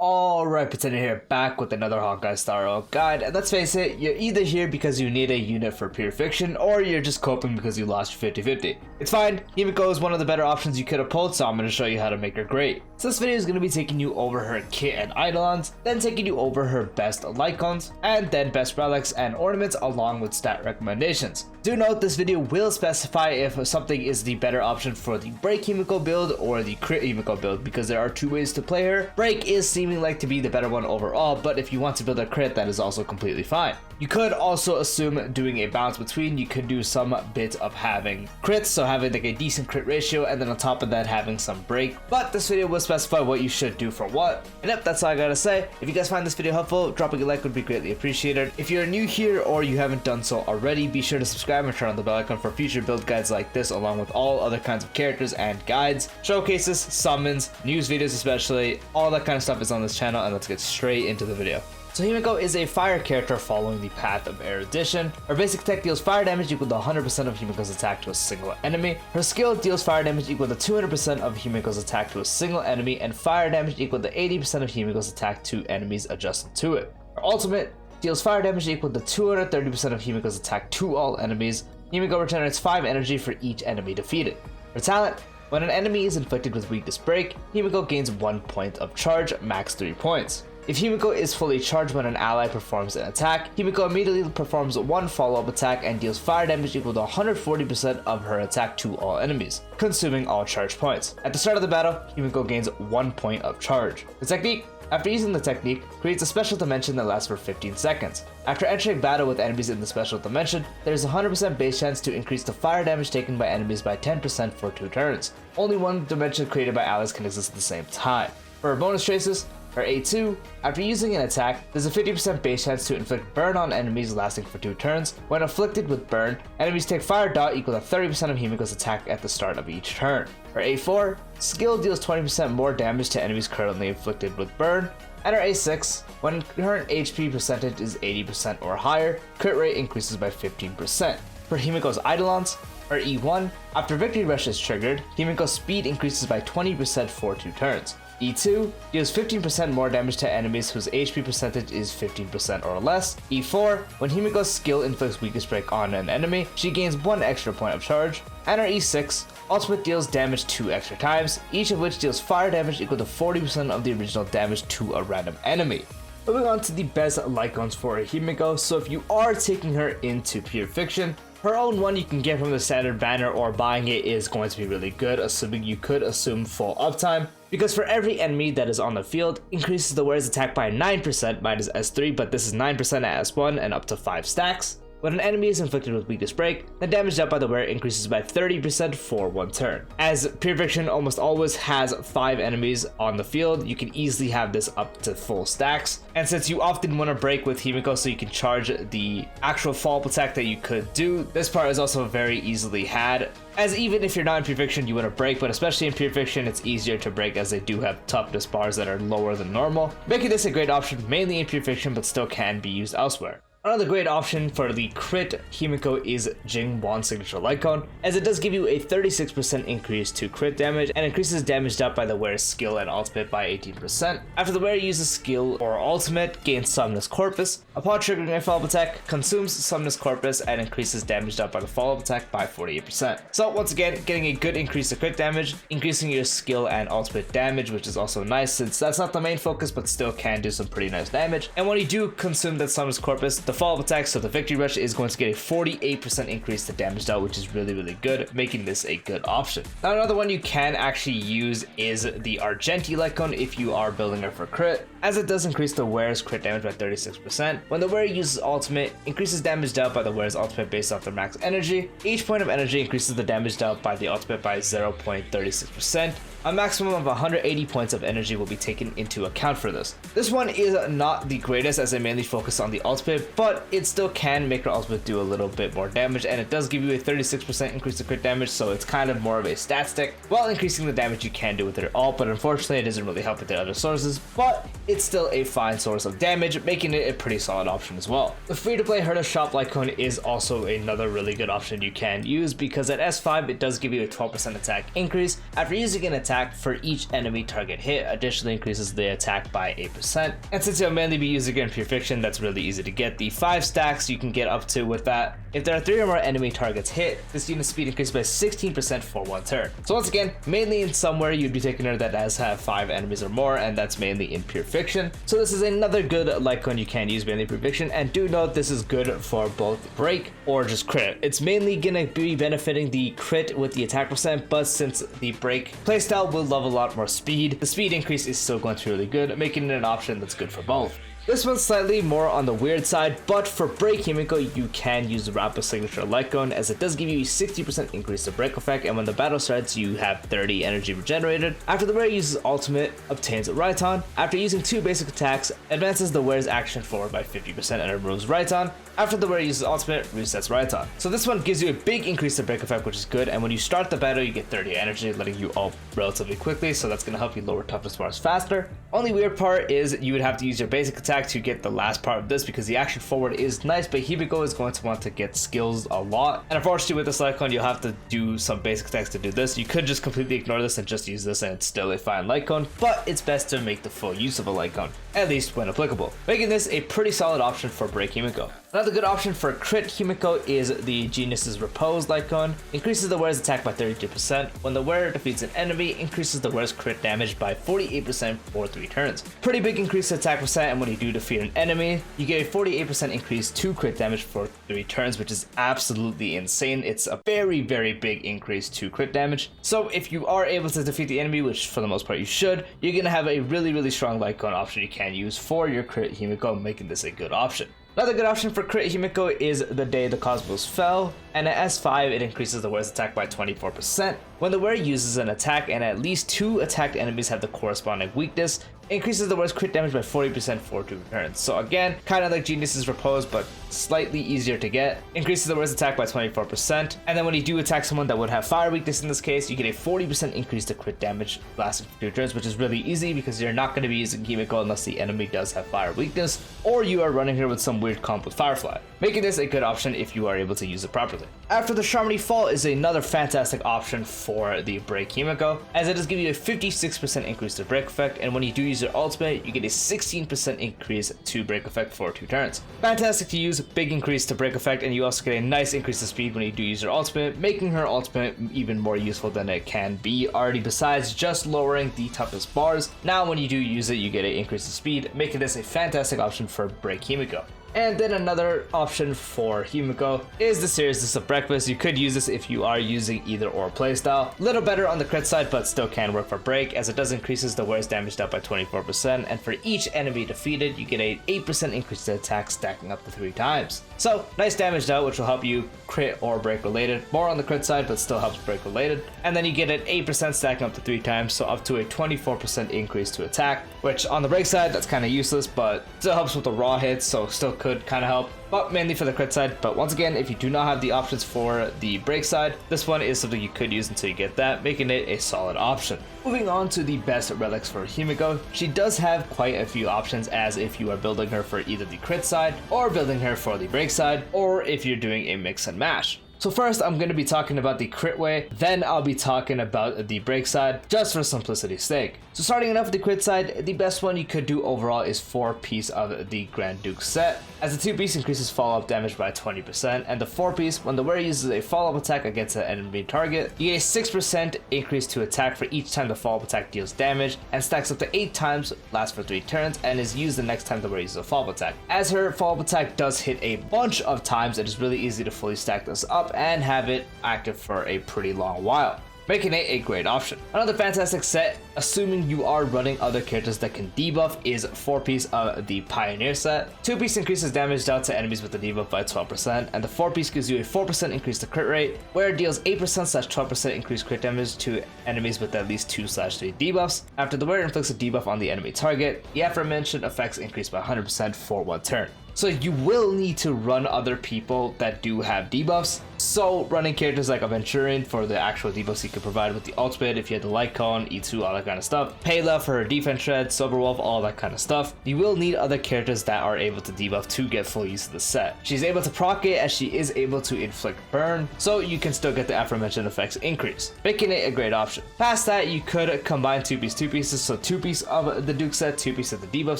Alright, Pretender here, back with another Honkai Star Oil guide, and let's face it, you're either here because you need a unit for pure fiction, or you're just coping because you lost your 50-50. It's fine, Himeko is one of the better options you could have pulled, so I'm going to show you how to make her great. So this video is going to be taking you over her kit and Eidolons, then taking you over her best Lightcones, and then best Relics and Ornaments along with stat recommendations. Do note this video will specify if something is the better option for the Break Himeko build or the Crit Himeko build, because there are two ways to play her. Break is seeming like to be the better one overall, but if you want to build a crit, that is also completely fine. You could also assume doing a balance between. You could do some bit of having crits, so having like a decent crit ratio, and then on top of that having some break, but this video will specify what you should do for what. And yep, that's all I gotta say. If you guys find this video helpful, dropping a like would be greatly appreciated. If you're new here or you haven't done so already, be sure to subscribe and turn on the bell icon for future build guides like this, along with all other kinds of characters and guides, showcases, summons, news videos especially. All that kind of stuff is on this channel, and let's get straight into the video. So Himeko is a fire character following the path of erudition. Her basic attack deals fire damage equal to 100% of Himeko's attack to a single enemy. Her skill deals fire damage equal to 200% of Himeko's attack to a single enemy, and fire damage equal to 80% of Himeko's attack to enemies adjacent to it. Her ultimate deals fire damage equal to 230% of Himeko's attack to all enemies. Himeko regenerates 5 energy for each enemy defeated. Her talent: when an enemy is inflicted with weakness break, Himeko gains 1 point of charge, max 3 points. If Himeko is fully charged when an ally performs an attack, Himeko immediately performs one follow-up attack and deals fire damage equal to 140% of her attack to all enemies, consuming all charge points. At the start of the battle, Himeko gains 1 point of charge. The technique: after using the technique, creates a special dimension that lasts for 15 seconds. After entering battle with enemies in the special dimension, there is a 100% base chance to increase the fire damage taken by enemies by 10% for 2 turns. Only one dimension created by allies can exist at the same time. For her bonus traces, her A2, after using an attack, there's a 50% base chance to inflict burn on enemies lasting for 2 turns. When afflicted with burn, enemies take fire dot equal to 30% of Himeko's attack at the start of each turn. Her A4, skill deals 20% more damage to enemies currently inflicted with burn. And her A6, when current HP percentage is 80% or higher, crit rate increases by 15%. For Himeko's Eidolons, her E1, after Victory Rush is triggered, Himeko's speed increases by 20% for 2 turns. E2 deals 15% more damage to enemies whose HP percentage is 15% or less. E4, when Himeko's skill inflicts weakness break on an enemy, she gains 1 extra point of charge. And her E6, ultimate deals damage 2 extra times, each of which deals fire damage equal to 40% of the original damage to a random enemy. Moving on to the best Lightcones for Himeko. So if you are taking her into pure fiction, her own one you can get from the standard banner, or buying it is going to be really good, assuming you could assume full uptime, because for every enemy that is on the field, increases the wearer's attack by 9% minus S3, but this is 9% at S1 and up to 5 stacks. When an enemy is inflicted with weakness break, the damage dealt by the wearer increases by 30% for 1 turn. As Pure Fiction almost always has 5 enemies on the field, you can easily have this up to full stacks. And since you often want to break with Himeko so you can charge the actual follow-up attack that you could do, this part is also very easily had. As even if you're not in Pure Fiction, you want to break, but especially in Pure Fiction, it's easier to break as they do have toughness bars that are lower than normal, making this a great option mainly in Pure Fiction, but still can be used elsewhere. Another great option for the crit Himeko is Jingwan's signature Lightcone, as it does give you a 36% increase to crit damage and increases damage dealt by the wearer's skill and ultimate by 18%. After the wearer uses skill or ultimate, gains Somnus Corpus. Upon triggering a follow-up attack, consumes Somnus Corpus and increases damage dealt by the follow-up attack by 48%. So once again, getting a good increase to crit damage, increasing your skill and ultimate damage, which is also nice since that's not the main focus, but still can do some pretty nice damage. And when you do consume that Somnus Corpus, the follow-up attack, so the Victory Rush, is going to get a 48% increase to damage dealt, which is really good, making this a good option. Now another one you can actually use is the Argenti Lightcone if you are building her for crit, as it does increase the wearer's crit damage by 36%. When the wearer uses ultimate, increases damage dealt by the wearer's ultimate based off their max energy. Each point of energy increases the damage dealt by the ultimate by 0.36%. A maximum of 180 points of energy will be taken into account for this. This one is not the greatest, as I mainly focus on the ultimate, but but it still can make her ultimate do a little bit more damage, and it does give you a 36% increase to crit damage, so it's kind of more of a stat stick while increasing the damage you can do with her ult, but unfortunately it doesn't really help with the other sources, but it's still a fine source of damage, making it a pretty solid option as well. The free-to-play Herta Shop Lightcone is also another really good option you can use, because at S5 it does give you a 12% attack increase after using an attack for each enemy target hit. Additionally increases the attack by 8%, and since you'll mainly be using it in Pure Fiction, that's really easy to get. The 5 stacks you can get up to with that. If there are 3 or more enemy targets hit, this unit's speed increases by 16% for 1 turn. So once again, mainly in somewhere you'd be taking her that does have 5 enemies or more, and that's mainly in Pure Fiction. So this is another good Lightcone you can use mainly Pure Fiction, and do note this is good for both break or just crit. It's mainly gonna be benefiting the crit with the attack percent, but since the break playstyle will love a lot more speed, the speed increase is still going to be really good, making it an option that's good for both. This one's slightly more on the weird side, but for Break Himeko, you can use the Rapid Signature Lightcone, as it does give you a 60% increase to break effect, and when the battle starts, you have 30 energy regenerated. After the wearer uses ultimate, obtains Raiton. After using 2 basic attacks, advances the wearer's action forward by 50% and removes Raiton. After the wearer uses ultimate, resets Raiton. So this one gives you a big increase to break effect, which is good, and when you start the battle, you get 30 energy, letting you ult relatively quickly, so that's going to help you lower toughness bars faster. Only weird part is you would have to use your basic attack to get the last part of this, because the action forward is nice, but Himeko is going to want to get skills a lot, and unfortunately with this Lightcone you'll have to do some basic attacks to do this. You could just completely ignore this and just use this, and it's still a fine Lightcone, but it's best to make the full use of a Lightcone, at least when applicable, making this a pretty solid option for Break Himeko. Another good option for Crit Himeko is the Genius's Repose Lightcone. Increases the wearer's attack by 32%. When the wearer defeats an enemy, increases the wearer's crit damage by 48% for 3 turns. Pretty big increase to attack percent, and when you do defeat an enemy, you get a 48% increase to crit damage for 3 turns, which is absolutely insane. It's a very, very big increase to crit damage. So if you are able to defeat the enemy, which for the most part you should, you're going to have a really, really strong Lightcone option you can use for your Crit Himeko, making this a good option. Another good option for Crit Himeko is The Day the Cosmos Fell, and at S5 it increases the wearer's attack by 24%. When the wearer uses an attack and at least 2 attacked enemies have the corresponding weakness, increases the wearer's crit damage by 40% for 2 turns. So again, kind of like Genius's Repose, but slightly easier to get. Increases the wearer's attack by 24%, and then when you do attack someone that would have fire weakness in this case, you get a 40% increase to crit damage lasting for 2 turns, which is really easy because you're not going to be using Himeko unless the enemy does have fire weakness, or you are running here with some weird comp with Firefly, making this a good option if you are able to use it properly. After the Sharmony Fall is another fantastic option for the Break Himeko, as it does give you a 56% increase to break effect, and when you do use your ultimate, you get a 16% increase to break effect for 2 turns. Fantastic to use, big increase to break effect, and you also get a nice increase to speed when you do use your ultimate, making her ultimate even more useful than it can be already, besides just lowering the toughest bars. Now when you do use it, you get an increase to speed, making this a fantastic option for Break Himeko. And then another option for Himeko is the Seriousness of Breakfast. You could use this if you are using either or playstyle. Little better on the crit side, but still can work for break, as it does increases the wearer's damage out by 24%, and for each enemy defeated, you get an 8% increase to attack, stacking up to 3 times. So, nice damage out, which will help you crit or break related. More on the crit side, but still helps break related. And then you get an 8% stacking up to 3 times, so up to a 24% increase to attack, which on the break side, that's kind of useless, but still helps with the raw hits, so still could kind of help, but mainly for the crit side. But once again, if you do not have the options for the break side, this one is something you could use until you get that, making it a solid option. Moving on to the best relics for Himeko, she does have quite a few options, as if you are building her for either the crit side or building her for the break side, or if you're doing a mix and mash. So first, I'm going to be talking about the crit way, then I'll be talking about the break side, just for simplicity's sake. So starting off with the crit side, the best one you could do overall is 4-piece of the Grand Duke set, as the 2-piece increases follow-up damage by 20%, and the 4-piece, when the wearer uses a follow-up attack against an enemy target, you get a 6% increase to attack for each time the follow-up attack deals damage, and stacks up to 8 times, lasts for 3 turns, and is used the next time the wearer uses a follow-up attack. As her follow-up attack does hit a bunch of times, it is really easy to fully stack this up and have it active for a pretty long while, making it a great option. Another fantastic set, assuming you are running other characters that can debuff, is 4-piece of the Pioneer set. 2-piece increases damage dealt to enemies with the debuff by 12%, and the 4-piece gives you a 4% increase to crit rate, where it deals 8%/12% increased crit damage to enemies with at least 2/3 debuffs. After the wearer inflicts a debuff on the enemy target, the aforementioned effects increase by 100% for 1 turn. So you will need to run other people that do have debuffs. So running characters like Aventurine for the actual debuffs you can provide with the ultimate, if you had the Lightcone, E2, all that kind of stuff. Pela for her defense shred, Soberwolf, all that kind of stuff. You will need other characters that are able to debuff to get full use of the set. She's able to proc it as she is able to inflict burn, so you can still get the aforementioned effects increase, making it a great option. Past that, you could combine two pieces, so 2-piece of the Duke set, 2-piece of the debuff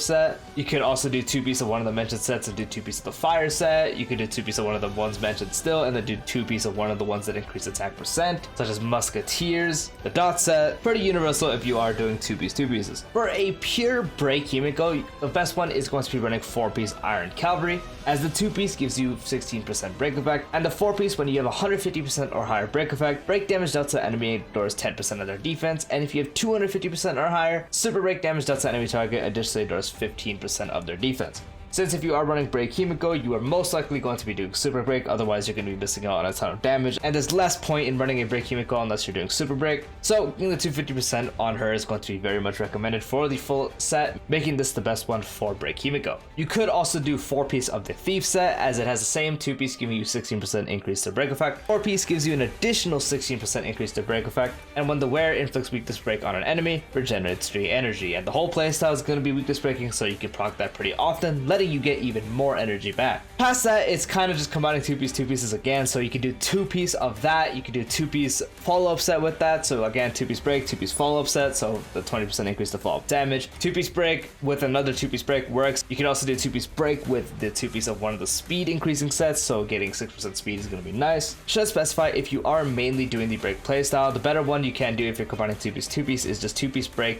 set. You could also do 2-piece of one of the mentioned sets and do 2-piece of the fire set. You could do 2-piece of one of the ones mentioned still and then do 2-piece of one of the ones that increase attack percent, such as Musketeers, the dot set. Pretty universal if you are doing 2-pieces. For a pure break Himeko, the best one is going to be running 4-piece Iron Cavalry, as the 2-piece gives you 16% break effect, and the 4-piece, when you have 150% or higher break effect, break damage dealt to enemy ignores 10% of their defense, and if you have 250% or higher, super break damage dealt to enemy target additionally ignores 15% of their defense. Since if you are running Break Himeko, you are most likely going to be doing Super Break, otherwise you're going to be missing out on a ton of damage, and there's less point in running a Break Himeko unless you're doing Super Break. So getting the 250% on her is going to be very much recommended for the full set, making this the best one for Break Himeko. You could also do 4-piece of the Thief set, as it has the same 2-piece giving you 16% increase to break effect. 4-piece gives you an additional 16% increase to break effect, and when the wearer inflicts weakness break on an enemy, regenerates 3 energy, and the whole playstyle is going to be weakness breaking, so you can proc that pretty often, letting you get even more energy back. Past that, it's kind of just combining 2-pieces again, so you can do 2-piece of that, you can do 2-piece follow-up set with that, so again 2-piece break, 2-piece follow-up set, so the 20% increase to follow-up damage. 2-piece break with another 2-piece break works. You can also do 2-piece break with the 2-piece of one of the speed increasing sets, so getting 6% speed is going to be nice. Should specify, if you are mainly doing the break playstyle, the better one you can do if you're combining 2-piece is just 2-piece break,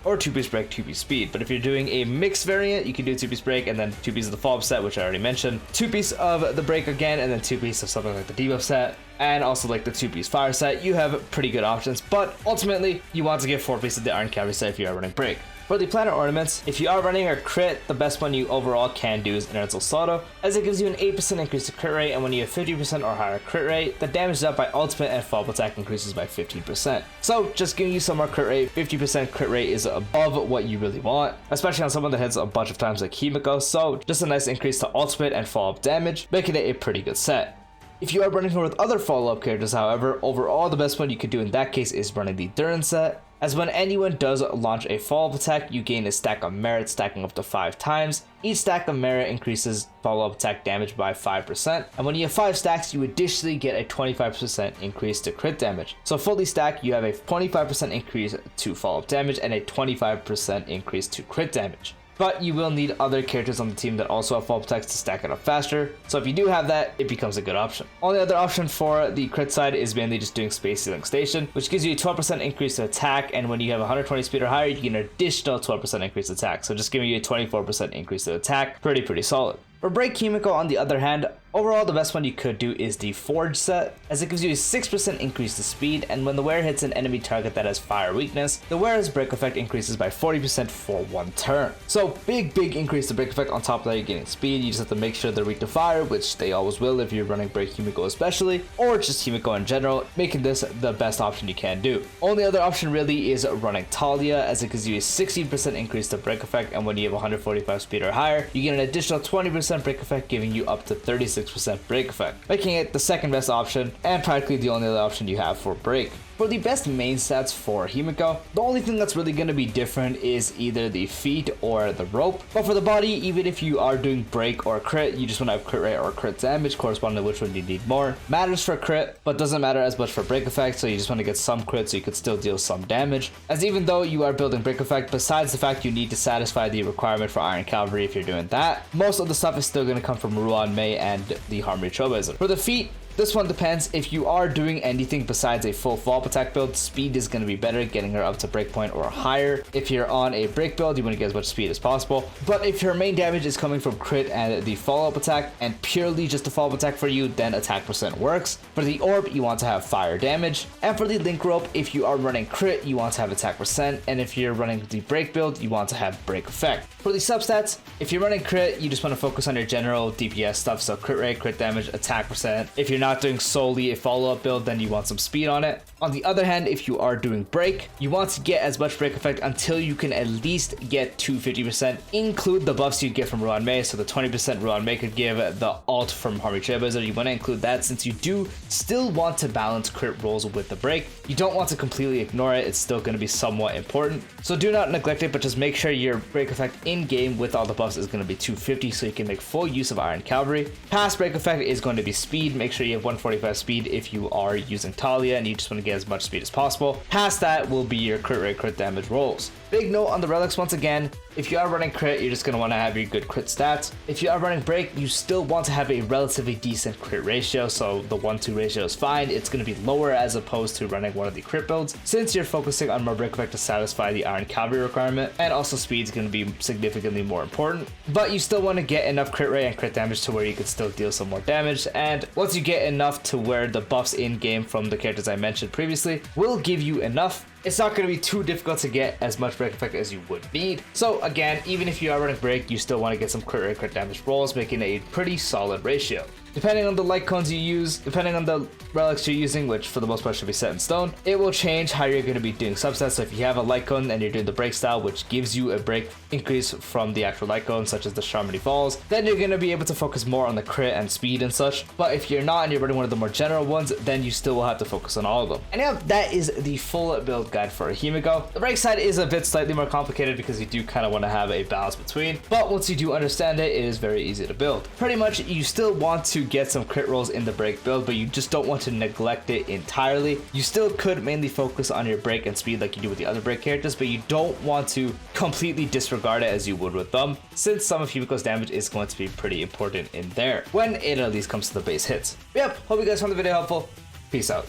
or 2-piece break, 2-piece speed. But if you're doing a mixed variant, you can do 2-piece break and then 2-piece of the follow-up set, which I already mentioned, 2-piece of the break again, and then 2-piece of something like the debuff set, and also like the 2-piece fire set. You have pretty good options, but ultimately you want to get 4-piece of the Iron Cavalry set if you are running break. For the Planar Ornaments, if you are running a crit, the best one you overall can do is Inertial Soto, as it gives you an 8% increase to crit rate, and when you have 50% or higher crit rate, the damage dealt by ultimate and follow-up attack increases by 15%. So just giving you some more crit rate. 50% crit rate is above what you really want, especially on someone that hits a bunch of times like Himeko, so just a nice increase to ultimate and follow-up damage, making it a pretty good set. If you are running her with other follow-up characters, however, overall the best one you could do in that case is running the Durin set, as when anyone does launch a follow-up attack, you gain a stack of merit stacking up to 5 times. Each stack of merit increases follow-up attack damage by 5%, and when you have 5 stacks, you additionally get a 25% increase to crit damage. So fully stacked, you have a 25% increase to follow-up damage and a 25% increase to crit damage. But you will need other characters on the team that also have follow-up attacks to stack it up faster, so if you do have that, it becomes a good option. Only other option for the crit side is mainly just doing Space Ceiling Station, which gives you a 12% increase to attack, and when you have 120 speed or higher, you get an additional 12% increase to attack, so just giving you a 24% increase to attack. Pretty solid. For Break Himeko, on the other hand, overall the best one you could do is the Forge set, as it gives you a 6% increase to speed, and when the wearer hits an enemy target that has fire weakness, the wearer's break effect increases by 40% for 1 turn. So big increase to break effect. On top of that, you're getting speed. You just have to make sure they're weak to fire, which they always will if you're running Break Himeko especially, or just Himeko in general, making this the best option you can do. Only other option really is running Talia, as it gives you a 16% increase to break effect, and when you have 145 speed or higher, you get an additional 20% break effect, giving you up to 36% break effect, making it the second best option and practically the only other option you have for break. For the best main stats for Himeko, the only thing that's really going to be different is either the feet or the rope. But for the body, even if you are doing break or crit, you just want to have crit rate or crit damage corresponding to which one you need more. Matters for crit, but doesn't matter as much for break effect, so you just want to get some crit so you could still deal some damage. As even though you are building break effect, besides the fact you need to satisfy the requirement for Iron Cavalry if you're doing that, most of the stuff is still going to come from Ruan Mei and the Harmony Trailblazer. For the feet, this one depends. If you are doing anything besides a full follow-up attack build, speed is going to be better, getting her up to breakpoint or higher. If you're on a break build, you want to get as much speed as possible. But if your main damage is coming from crit and the follow-up attack, and purely just the follow-up attack for you, then attack percent works. For the orb, you want to have fire damage. And for the link rope, if you are running crit, you want to have attack percent. And if you're running the break build, you want to have break effect. For the substats, if you're running crit, you just want to focus on your general DPS stuff, so crit rate, crit damage, attack percent. If you're not doing solely a follow-up build, then you want some speed on it. On the other hand, if you are doing break, you want to get as much break effect until you can at least get to 50%. Include the buffs you get from Ruan Mei, so the 20% Ruan Mei could give, the alt from Harmony Trailblazer, you want to include that since you do still want to balance crit rolls with the break. You don't want to completely ignore it, it's still going to be somewhat important. So do not neglect it, but just make sure your break effect in game with all the buffs is going to be 250 so you can make full use of Iron Cavalry. Past break effect is going to be speed. Make sure you have 145 speed if you are using Talia and you just want to get as much speed as possible. Past that will be your crit rate, crit damage rolls. Big note on the relics once again, if you are running crit, you're just going to want to have your good crit stats. If you are running break, you still want to have a relatively decent crit ratio, so the 1-2 ratio is fine. It's going to be lower as opposed to running one of the crit builds, since you're focusing on more break effect to satisfy the Iron Cavalry requirement, and also speed is going to be significantly more important. But you still want to get enough crit rate and crit damage to where you can still deal some more damage, and once you get enough to where the buffs in game from the characters I mentioned previously will give you enough, it's not going to be too difficult to get as much break effect as you would need. So again, even if you are running break, you still want to get some crit rate, crit damage rolls, making a pretty solid ratio. Depending on the light cones you use, depending on the relics you're using, which for the most part should be set in stone, it will change how you're going to be doing substats. So if you have a light cone and you're doing the break style, which gives you a break increase from the actual light cone, such as the Charmony Falls, then you're going to be able to focus more on the crit and speed and such. But if you're not and you're running one of the more general ones, then you still will have to focus on all of them. And yeah, that is the full build guide for Himeko. The break side is a bit slightly more complicated because you do kind of want to have a balance between, but once you do understand it, it is very easy to build. Pretty much, you still want to get some crit rolls in the break build, but you just don't want to neglect it entirely. You still could mainly focus on your break and speed like you do with the other break characters, but you don't want to completely disregard it as you would with them, since some of Himeko's damage is going to be pretty important in there when it at least comes to the base hits. But yep, hope you guys found the video helpful. Peace out.